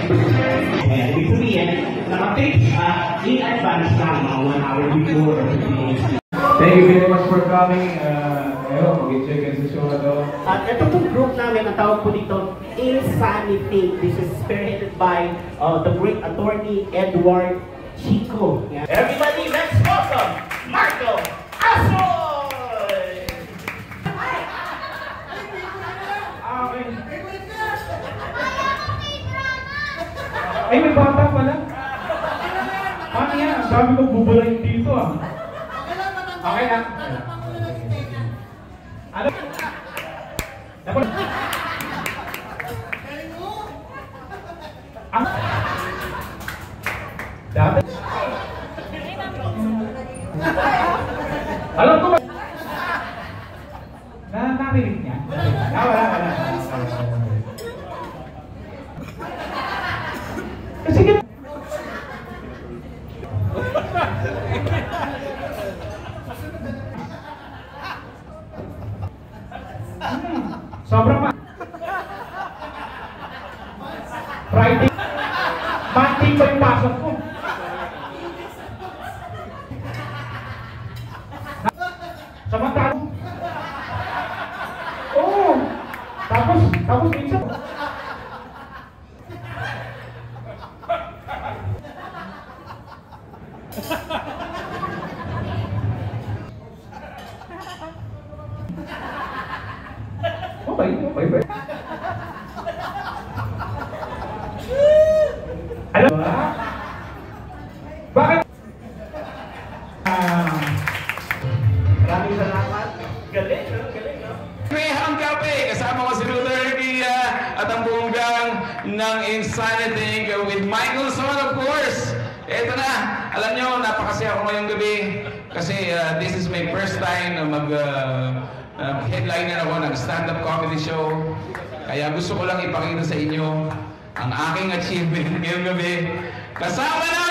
Ibig sabihin, nakapage siya in advance lang, mga 1 hour before. Thank you very much for coming. Ayun, mag-check in sa show na to. At ito pong group namin, ang tawag po dito, Insanity. This is spearheaded by the great attorney Edward Chico. Yeah. Everybody, let's welcome Marco Asoy! Ay, may bata pala. Paano yan? Sabi ko, bubulayin dito ah. Okay lang. Ano? Dapat... Dapat... Alam ko ba? Nakakarinig niya? Wala. Sige. Sobrang Friday. Monday pa yung pasok ko. Samantala. Oo. Tapos minsan. Okay. Alam ba? Bakit? Maraming salamat. Galing, no? Mayhang Kape, kasama ko si Luther at ang buong gang ng Insanity with Michael Son, of course. Eto na, alam nyo, napakasaya ako ngayong gabi kasi this is my first time na headliner ako ng stand-up comedy show. Kaya gusto ko lang ipakita sa inyo ang aking achievement ngayong gabi. Kasama na